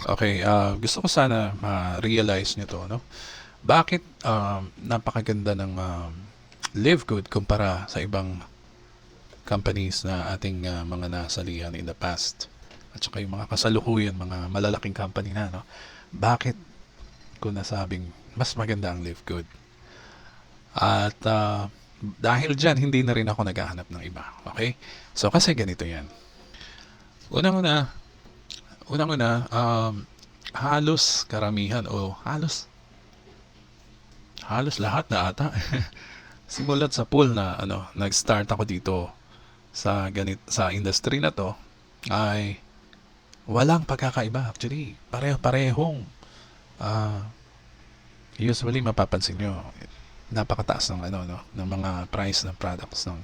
Okay, gusto ko sana ma-realize nyo 'to, 'no? Bakit, napakaganda ng, Live Good kumpara sa ibang companies na ating, mga nasalihan in the past at saka yung mga kasalukuyan, mga malalaking company na, 'no? Bakit ko nasabing mas maganda ang Live Good? At, dahil diyan hindi na rin ako naghahanap ng iba, okay? So, kasi ganito 'yan. Unang-una unang-una, halos karamihan o halos lahat na ata simulat sa pool na ano, nag-start ako dito sa industry na 'to ay walang pagkakaiba actually. Pareho-parehong ah, usually mapapansin nyo napakataas ng ano no, ng mga price ng products ng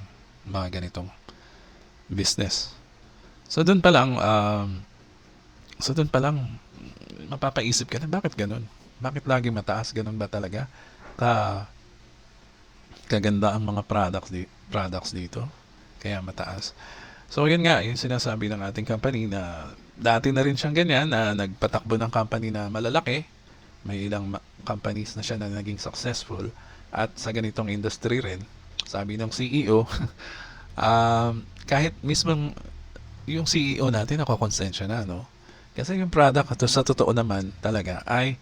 mga ganitong business. So doon pa lang mapapaisip ka na bakit ganun? Bakit lagi mataas? Ganun ba talaga? Ka kaganda ang mga products dito? Kaya mataas. So yun nga, yung sinasabi ng ating company na dati na rin siyang ganyan na nagpatakbo ng company na malalaki. May ilang companies na siya na naging successful at sa ganitong industry rin. Sabi ng CEO, kahit mismong yung CEO natin nakakonsensya na, no? Kasi yung product sa totoo naman talaga ay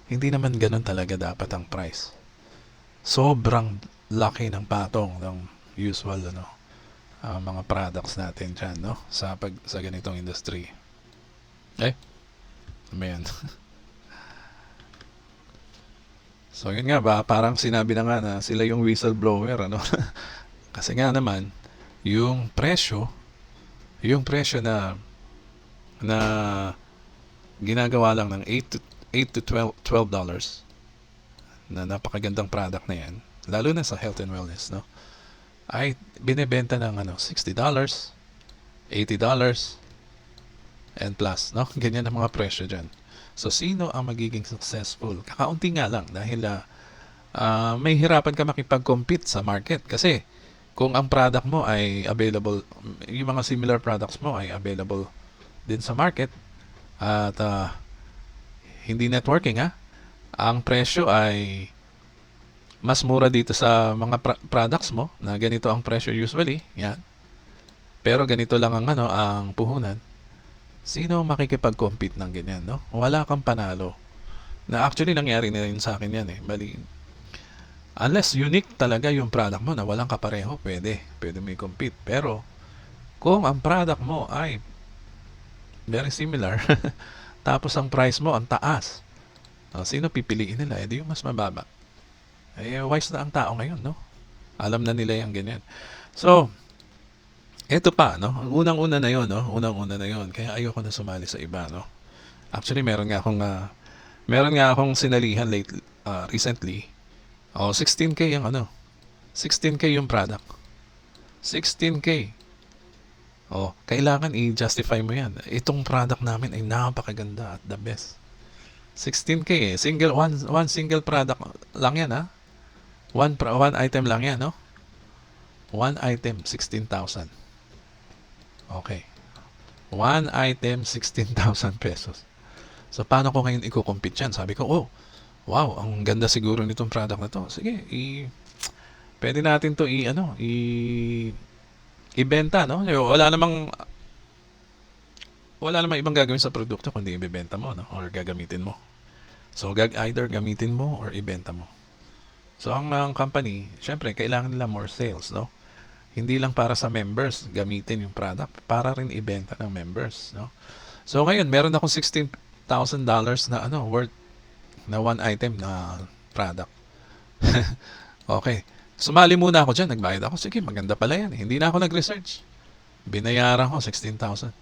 hindi naman ganun talaga dapat ang price. Sobrang laki ng patong ng usual ano mga products natin dyan, no? Sa ganitong industry. Eh, ano yan? So, yun nga ba, parang sinabi na nga na sila yung whistleblower, ano? Kasi nga naman, yung presyo, yung presyo na ginagawa lang ng 8 to 12 dollars na napakagandang product na yan, lalo na sa health and wellness, no? Ay binebenta ng ano, $60, $80 and plus, no? Ganyan ang mga presyo diyan. So sino ang magiging successful? Kakaunti nga lang dahil may hirapan ka makipag-compete sa market kasi kung ang product mo ay available, yung mga similar products mo ay available din sa market at hindi networking ang presyo ay mas mura dito sa mga products mo na ganito ang presyo usually, yan. Pero ganito lang ang ano, ang puhunan. Sino ang makikipag-compete ng ganyan, no? Wala kang panalo. Na actually nangyari na rin sa akin yan eh. Bali, unless unique talaga yung product mo na walang kapareho, pwede may compete. Pero kung ang product mo ay very similar, tapos ang price mo ang taas, sino pipiliin nila? Eh di yung mas mababa. Eh wise na ang tao ngayon, no? Alam na nila yung ganyan. So, eto pa, no? Unang-una na yon, no? Unang-una na yon. Kaya ayoko na sumali sa iba, no? Actually, meron nga akong sinalihan recently. 16K yung ano. 16K yung product. 16K. Kailangan i-justify mo yan. Itong product namin ay napakaganda at the best. 16K eh. One single product lang yan, ha? One item lang yan, no? One item, 16,000. Okay. One item, 16,000 pesos. So, paano ko ngayon i-compete yan? Sabi ko, wow, ang ganda siguro nitong product na to. Sige, pwede natin to ibenta, no? Wala namang ibang gagawin sa produkto kundi ibebenta mo, no? Or gagamitin mo. So, either gamitin mo or ibenta mo. So, ang company, syempre, kailangan nila more sales, no? Hindi lang para sa members gamitin yung product, para rin ibenta ng members, no? So, ngayon, meron akong $16,000 na worth na one item na product. Okay. Sumali muna ako dyan. Nagbayad ako. Sige, maganda pala yan. Hindi na ako nag-research. Binayaran ko 16,000.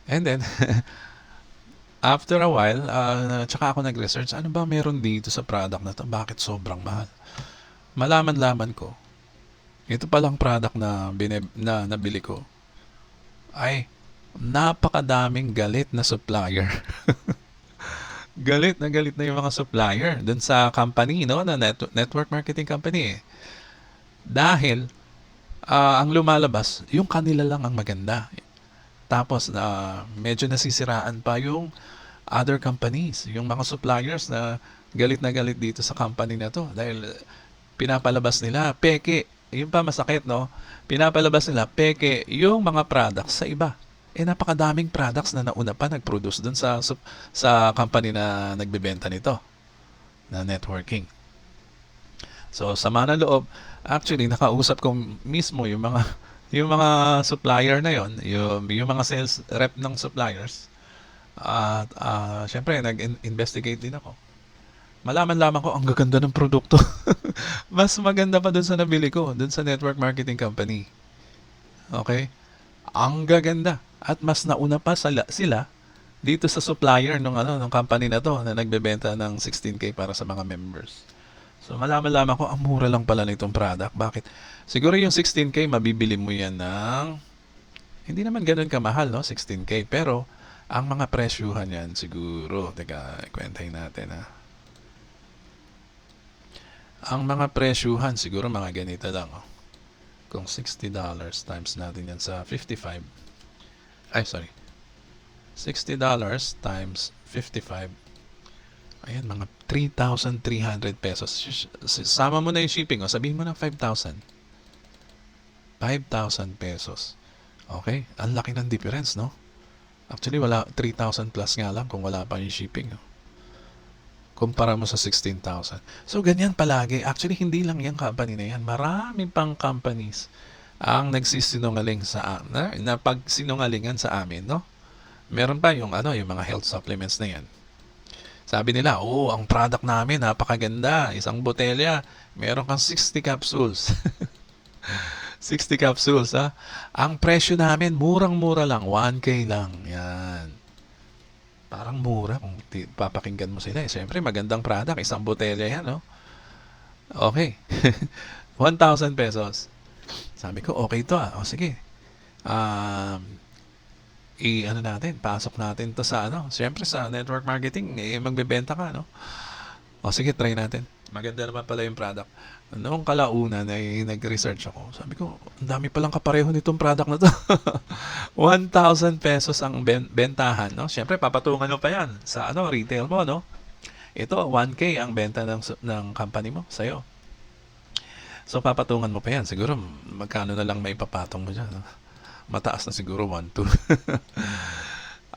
And then, after a while, tsaka ako nag-research. Ano ba meron dito sa product na to? Bakit sobrang mahal? Malaman-laman ko. Ito palang product na nabili ko ay napakadaming galit na supplier. Galit na yung mga supplier dun sa company, no? Na network marketing company eh. Dahil ang lumalabas, yung kanila lang ang maganda. Tapos medyo nasisiraan pa yung other companies, yung mga suppliers na galit dito sa company na to dahil pinapalabas nila peke. Yung pa masakit, no? Pinapalabas nila peke yung mga products sa iba. Napakadaming products na nauna pa nag-produce dun sa company na nagbebenta nito na networking. So, sama ng loob, actually, nakausap ko mismo yung mga supplier na yon, yung mga sales rep ng suppliers. At syempre, nag-investigate din ako. Malaman lamang ko, ang gaganda ng produkto. Mas maganda pa dun sa nabili ko, dun sa network marketing company. Okay? Ang gaganda. At mas nauna pa sila dito sa supplier ng company na to na nagbebenta ng 16K para sa mga members. So malaman ko, ang mura lang pala nitong product. Bakit? Siguro yung 16K, mabibili mo yan ng, hindi naman ganun kamahal, no? 16K. Pero, ang mga presyuhan yan, siguro, teka, kwentahin natin, ha? Ang mga presyuhan, siguro mga ganito lang, oh. Kung $60 times natin yan sa 55, ay, sorry. $60 times 55, ayan, mga 3,300 pesos. Sama mo na yung shipping, oh. Sabihin mo na 5,000. 5,000 pesos. Okay? Ang laki ng difference, no? Actually, wala, 3,000 plus nga lang kung wala pa yung shipping, no? Kumpara mo sa 16,000. So, ganyan palagi. Actually, hindi lang yung company na yan. Marami pang companies ang nagsisinungaling na pagsinungalingan sa amin, no? Meron pa yung mga health supplements na yan. Sabi nila, ang product namin napakaganda, isang botelya, meron kang 60 capsules. 60 capsules, ha? Ang presyo namin, murang-mura lang, 1K lang. Yan. Parang mura kung papakinggan mo sila. Siyempre, magandang product, isang botelya yan, no? Okay. 1,000 pesos. Sabi ko, okay to, ah. O, sige. Pasok natin to sa siyempre sa network marketing, magbebenta ka, no? O sige, try natin. Maganda naman pala yung product. Noong kalaunan ay nag-research ako. Sabi ko, ang dami palang kapareho nitong product na to. 1,000 pesos ang bentahan, no? Siyempre, papatungan mo pa yan sa retail mo, no? Ito, 1K ang benta ng company mo sa'yo. So, papatungan mo pa yan. Siguro, magkano na lang may papatong mo dyan, no? Mataas na siguro 1,2.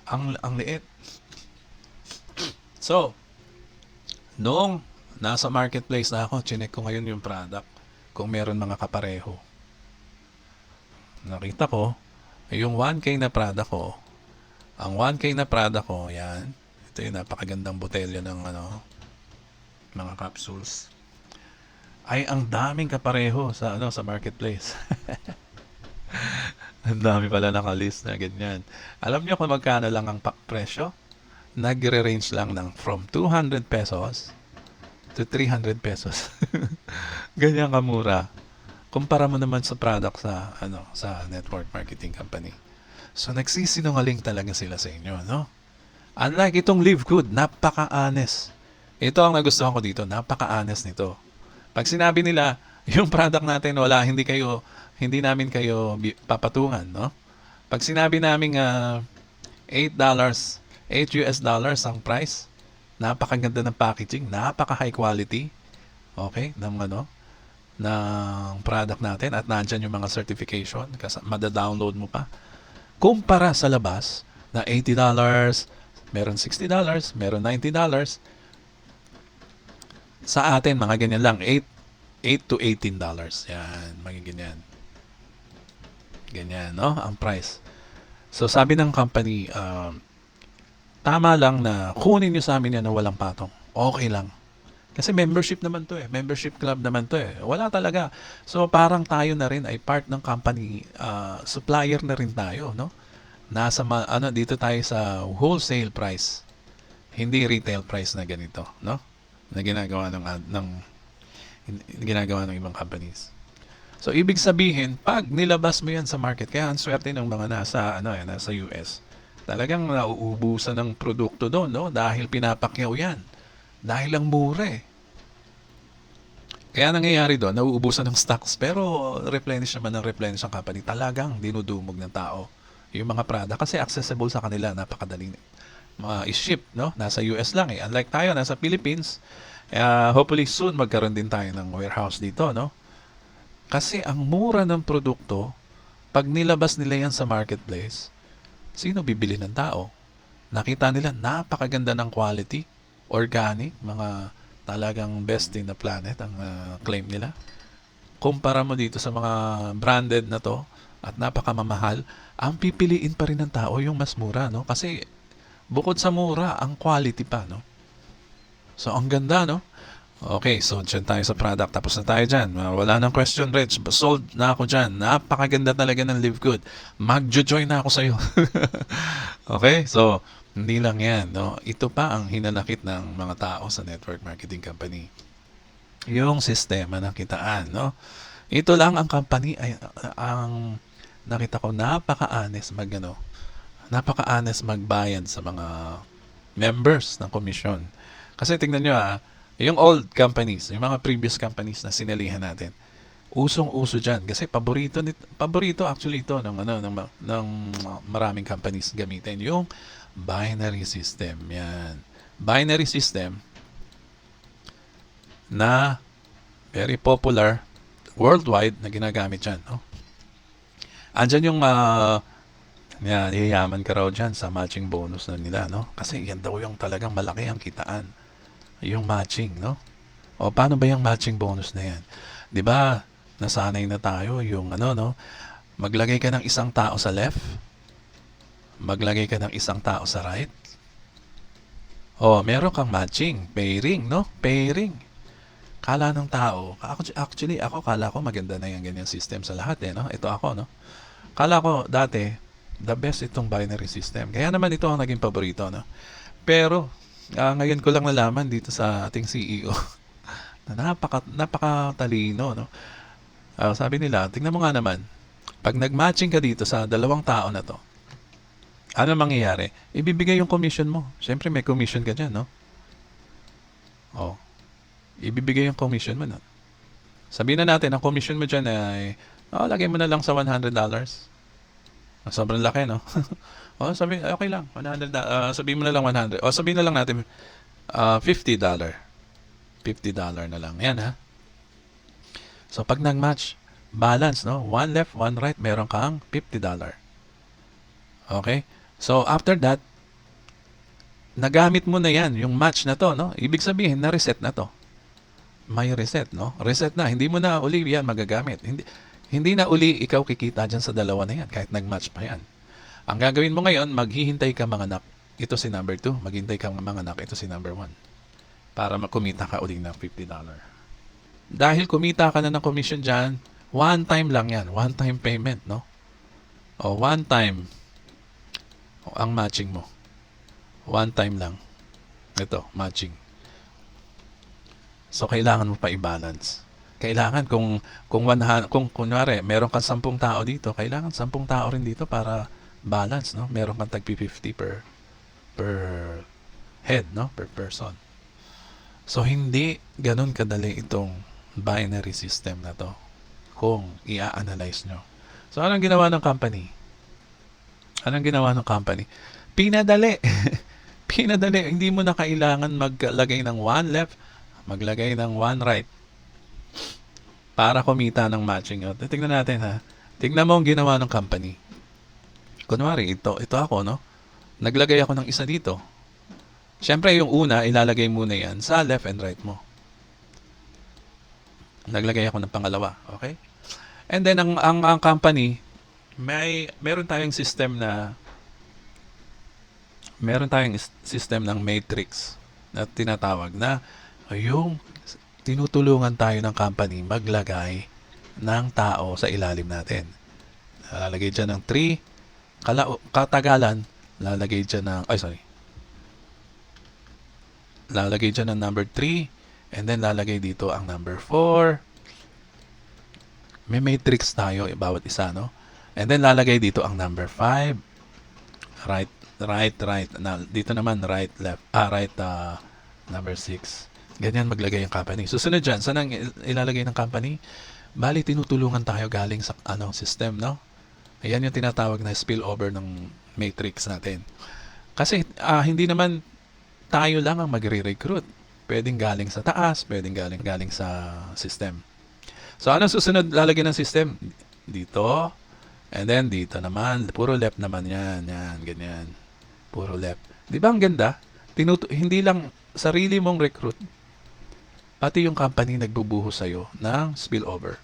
ang liit. So, noong nasa marketplace na ako, chinek ko ngayon yung product kung meron mga kapareho. Nakita ko, yung 1K na product ko, ang 1K na product ko, yan, ito yung napakagandang botelya ng mga capsules, ay ang daming kapareho sa marketplace. Ang dami pala nakalist na ganyan. Alam niyo kung magkano lang ang presyo? Nagre-range lang ng from 200 pesos to 300 pesos. Ganyan kamura. Kumpara mo naman sa product sa network marketing company. So nagsisinungaling talaga sila sa inyo, no? Unlike itong Live Good, napaka-honest. Ito ang nagustuhan ko dito, napaka-honest nito. Pag sinabi nila, yung product natin hindi namin kayo papatungan, no? Pag sinabi namin $8 US ang price, napakaganda ng packaging, napaka high quality, okay, ng product natin, at nandyan yung mga certification kasi mada-download mo pa. Kumpara sa labas na $80, meron $60, meron $90. Sa atin mga ganyan lang, 8 to $18. Yan, mga ganyan. Ganyan, no? Ang price. So, sabi ng company, tama lang na kunin nyo sa amin yan na walang patong. Okay lang. Kasi membership naman to eh. Membership club naman to eh. Wala talaga. So, parang tayo na rin ay part ng company. Supplier na rin tayo, no? Dito tayo sa wholesale price. Hindi retail price na ganito, no? Na ginagawa ng ibang companies. So, ibig sabihin, pag nilabas mo yan sa market, kaya ang swerte ng mga nasa US, talagang nauubusan ng produkto doon, no? Dahil pinapakyaw yan. Dahil ang mura eh. Kaya nangyayari doon, nauubusan ng stocks, pero replenish naman ng replenish ang company. Talagang dinudumog ng tao yung mga product kasi accessible sa kanila, i-ship, no? Nasa US lang eh. Unlike tayo, nasa Philippines, hopefully soon magkaroon din tayo ng warehouse dito, no? Kasi ang mura ng produkto, pag nilabas nila yan sa marketplace, sino bibili ng tao? Nakita nila, napakaganda ng quality, organic, mga talagang best in the planet ang claim nila. Kumpara mo dito sa mga branded na to at napakamamahal, ang pipiliin pa rin ng tao yung mas mura, no? Kasi bukod sa mura, ang quality pa, no? So, ang ganda, no? Okay, so dyan tayo sa product. Tapos na tayo dyan. Wala nang question, Rich. Sold na ako dyan. Napakaganda talaga ng Live Good. Magjo-join na ako sa'yo. Okay, so hindi lang yan. No? Ito pa ang hinanakit ng mga tao sa network marketing company. Yung sistema ng kitaan. No? Ito lang ang company ay ang nakita ko napaka-honest napaka-honest magbayad sa mga members ng commission. Kasi tingnan nyo yung old companies, yung mga previous companies na sinalihan natin, usong-uso dyan. Kasi paborito actually ito ng maraming companies gamitin. Yung binary system. Yan. Binary system na very popular worldwide na ginagamit dyan. No? Andyan yung yayaman ka raw dyan sa matching bonus na nila, no? Kasi yan daw yung talagang malaki ang kitaan. Yung matching, no? O paano ba yung matching bonus na yan? 'Di ba? Nasanay na tayo yung no? Maglagay ka ng isang tao sa left, maglagay ka ng isang tao sa right. O, meron kang matching, pairing, no? Pairing. Kala ng tao, actually ako kala ko maganda na yung ganyan system sa lahat no? Ito ako, no? Kala ko dati the best itong binary system. Kaya naman ito ang naging paborito, no? Pero ngayon ko lang nalaman dito sa ating CEO na napakatalino, no? Sabi nila, tingnan mo nga naman, pag nag-matching ka dito sa dalawang tao na to, ano mangyayari? Ibibigay yung commission mo. Siyempre may commission ka dyan, no? Oh, ibibigay yung commission mo, no? Sabihin na natin, ang commission mo dyan ay, lagay mo na lang sa $100. Sobrang laki, no? Okay lang. 100, sabihin mo na lang 100. O sabihin na lang natin $50. $50 na lang. Yan, ha? So, pag nag-match, balance, no? One left, one right, meron kang $50. Okay? So, after that, nagamit mo na yan, yung match na to, no? Ibig sabihin, na-reset na to. May reset, no? Reset na. Hindi mo na uli yan magagamit. Hindi na uli ikaw kikita dyan sa dalawa na yan, kahit nag-match pa yan. Ang gagawin mo ngayon, maghihintay ka manganak. Ito si number 2. Maghintay ka manganak. Ito si number 1. Para makumita ka uli ng $50. Dahil kumita ka na ng commission dyan, one time lang yan. One time payment, no? O one time ang matching mo. One time lang. Ito, matching. So, kailangan mo pa i-balance. Kailangan kung kunwari, meron kang 10 tao dito, kailangan 10 tao rin dito para balance, no? Meron kang tagpi 50 per head, no? Per person. So, hindi ganun kadali itong binary system na to kung i-analyze nyo. So, anong ginawa ng company? Pinadali. Pinadali. Hindi mo na kailangan maglagay ng one left, maglagay ng one right para kumita ng matching. Tignan natin, ha. Tignan mo ang ginawa ng company. Kunwari, ito ako, no? Naglagay ako ng isa dito. Siyempre, yung una, ilalagay muna yan sa left and right mo. Naglagay ako ng pangalawa, okay? And then, ang company, meron tayong system ng matrix na tinatawag na yung tinutulungan tayo ng company maglagay ng tao sa ilalim natin. Lalagay dyan ng 3, katagalan, lalagay dyan ng, lalagay dyan ng number 3, and then lalagay dito ang number 4. May matrix tayo, bawat isa, no? And then lalagay dito ang number 5, right. Dito naman right, left, number 6. Ganyan maglagay yung company. Susunod dyan, saan ang ilalagay ng company? Bali, tinutulungan tayo galing sa system, no? Ayan yung tinatawag na spillover ng matrix natin. Kasi hindi naman tayo lang ang magre-recruit. Pwedeng galing sa taas, pwedeng galing sa system. So, anong susunod lalagyan ng system? Dito, and then dito naman, puro left naman yan, yan, ganyan. Puro left. Di ba ang ganda? Hindi lang sarili mong recruit, pati yung company nagbubuhos sa'yo ng spillover.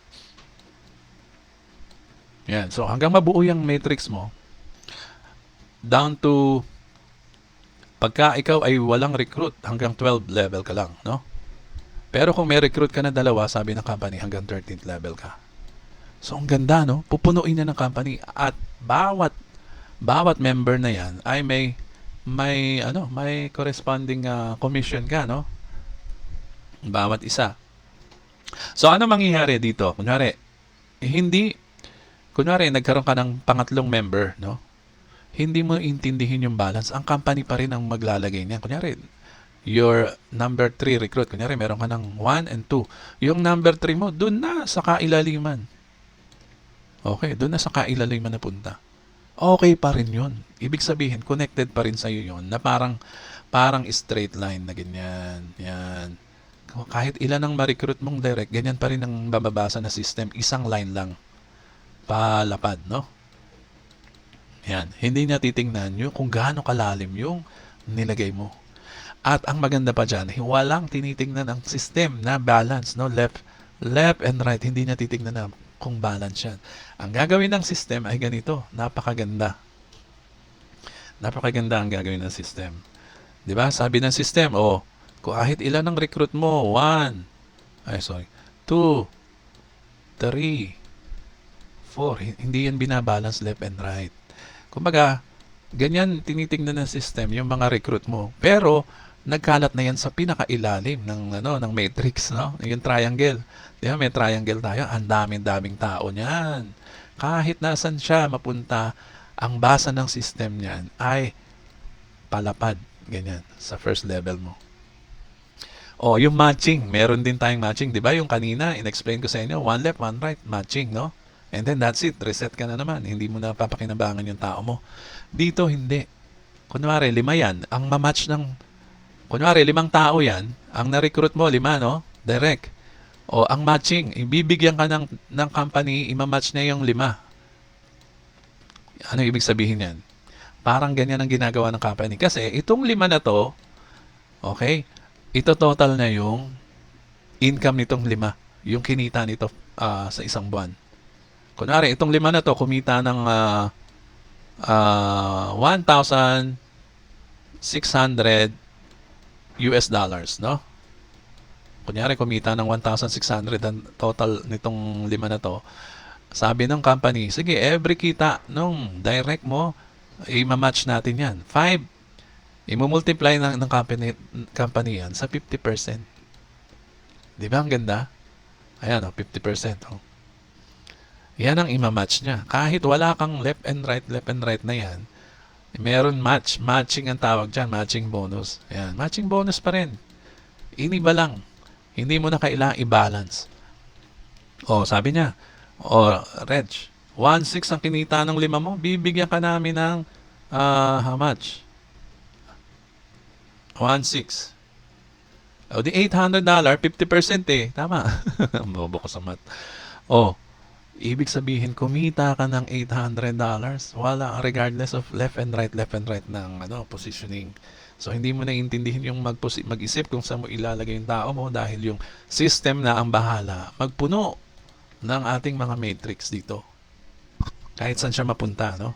Yan. So, hanggang mabuo yung matrix mo, down to pagka ikaw ay walang recruit, hanggang 12 level ka lang, no? Pero kung may recruit ka na dalawa, sabi ng company, hanggang 13th level ka. So, ang ganda, no? Pupunuin na ng company at bawat member na yan ay may corresponding commission ka, no? Bawat isa. So, ano mangyayari dito? Kunwari, nagkaroon ka ng pangatlong member, no? Hindi mo intindihin yung balance. Ang company pa rin ang maglalagay niyan. Kunyari, your number 3 recruit. Kunyari, meron ka ng 1 and 2. Yung number 3 mo, dun na sa kailaliman. Okay, dun na sa kailaliman na punta. Okay pa rin yun. Ibig sabihin, connected pa rin sa'yo yun na parang straight line na ganyan. Yan. Kahit ilan ang ma-recruit mong direct, ganyan pa rin ang bababasa na system. Isang line lang. Palapad, no? Yan. Hindi niya titingnan yung kung gaano kalalim yung nilagay mo. At ang maganda pa dyan, walang tinitingnan ang system na balance, no? Left and right. Hindi niya titingnan na kung balance yan. Ang gagawin ng system ay ganito. Napakaganda. Napakaganda ang gagawin ng system. Di ba? Sabi ng system, kahit ilan ang recruit mo, 2, 3, 4. Hindi yan binabalance left and right. Kumbaga, ganyan tinitingnan ng system yung mga recruit mo. Pero, nagkalat na yan sa pinakailalim ng matrix, no? Yung triangle. Di ba, may triangle tayo. Ang daming tao niyan. Kahit nasan siya mapunta, ang basa ng system niyan ay palapad. Ganyan, sa first level mo. Yung matching. Meron din tayong matching. Di ba, yung kanina, in-explain ko sa inyo, 1 left, 1 right, matching, no? And then that's it. Reset ka na naman. Hindi mo na papakinabangan yung tao mo. Dito, hindi. Kunwari, 5 yan. Kunwari, 5 tao yan. Ang na-recruit mo, 5, no? Direct. Ang matching. Ibibigyan ka ng company, imamatch niya yung 5. Ano ibig sabihin yan? Parang ganyan ang ginagawa ng company. Kasi, itong 5 na to, okay, ito total na yung income nitong 5. Yung kinita nito sa isang buwan. Kunwari, itong 5 na to, kumita ng 1,600 US dollars, no? Kunyari, kumita ng 1,600 ang total nitong 5 na to. Sabi ng company, sige, every kita nung direct mo, i-match natin yan. 5. I-multiply ng company yan sa 50%. Di ba ang ganda? Ayan, 50%. Yan ang imamatch niya. Kahit wala kang left and right na yan, meron matching ang tawag dyan, matching bonus. Ayan, matching bonus pa rin. Iniba lang. Hindi mo na kailangang i-balance. Sabi niya, Reg, 1,600 ang kinita ng 5 mo, bibigyan ka namin ng how much? 1,600. Di $800, 50% eh. Tama. Bobo ko sa math. Ibig sabihin, kumita ka ng $800. Wala, regardless of left and right ng positioning. So, hindi mo naiintindihin yung mag-isip kung saan mo ilalagay yung tao mo dahil yung system na ang bahala magpuno ng ating mga matrix dito. Kahit saan siya mapunta, no?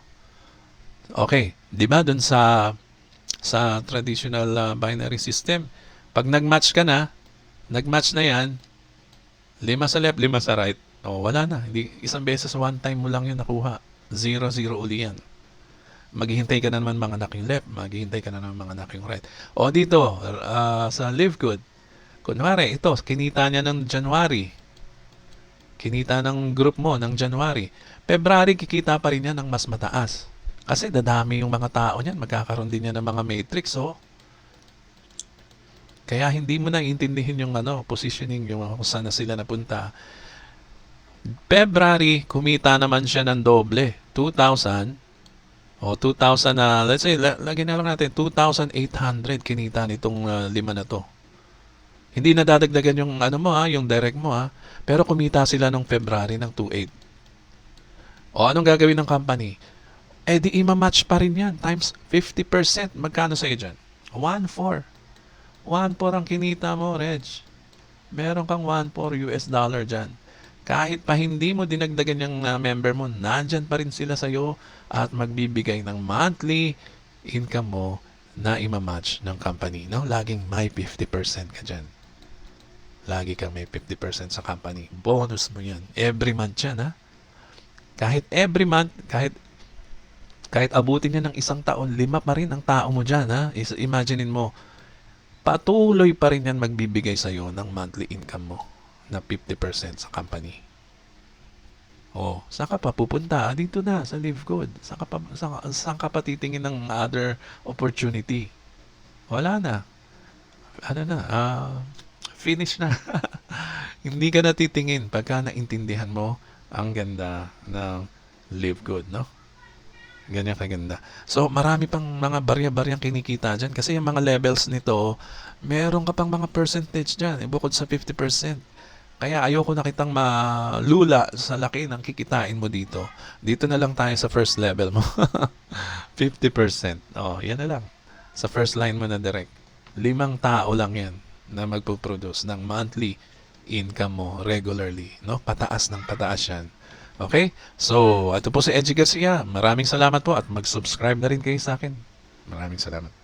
Okay. Di ba dun sa traditional binary system, pag nag-match na yan, 5 sa left, 5 sa right, wala na. Hindi, isang beses, one time mo lang yun nakuha. 0-0 uli yan. Maghihintay ka na naman mga anak yung left, maghihintay ka na naman mga anak yung right. Dito, sa Live Good, kunwari, ito, kinita niya ng January. Kinita ng group mo ng January. February, kikita pa rin yan ng mas mataas. Kasi dadami yung mga tao niyan, magkakaroon din yan ng mga matrix, Kaya hindi mo na intindihin yung positioning, yung kung saan na sila napunta. February, kumita naman siya ng doble, 2,000. O 2,000 na, let's say, lagyan na lang natin 2,800 kinita nitong lima na to. Hindi na dadagdagan yung ano mo ha, yung direct mo ha. Pero kumita sila nung February ng 2,800. O anong gagawin ng company? Eh di ima-match pa rin yan times 50%. Magkano sa'yo dyan? 1,400. 1,400 ang kinita mo, Reg. Meron kang 1,400 US dollar dyan. Kahit pa hindi mo dinagdagan yung member mo, nandyan pa rin sila sa'yo at magbibigay ng monthly income mo na ima-match ng company. No? Laging may 50% ka dyan. Lagi kang may 50% sa company. Bonus mo yan. Every month yan, ha? Kahit every month, kahit abutin niya ng isang taon, 5 pa rin ang tao mo dyan, ha? Imaginein mo, patuloy pa rin yan magbibigay sa'yo ng monthly income mo na 50% sa company. Oh, saan ka pa pupunta? Dito na, sa Live Good. Saan ka pa titingin ng other opportunity? Wala na. Ano na, finish na. Hindi ka na titingin pagka naintindihan mo ang ganda ng Live Good, no? Ganyan kaganda. So, marami pang mga barya-baryang kinikita dyan. Kasi yung mga levels nito, meron ka pang mga percentage dyan. Bukod sa 50%. Kaya ayoko na kitang malula sa laki ng kikitain mo dito. Dito na lang tayo sa first level mo. 50%. Oh, yan na lang. Sa first line mo na direct. 5 tao lang yan na magpo-produce ng monthly income mo regularly. No? Pataas ng pataas yan. Okay? So, ito po si Edgy Garcia. Maraming salamat po at mag-subscribe na rin kayo sa akin. Maraming salamat.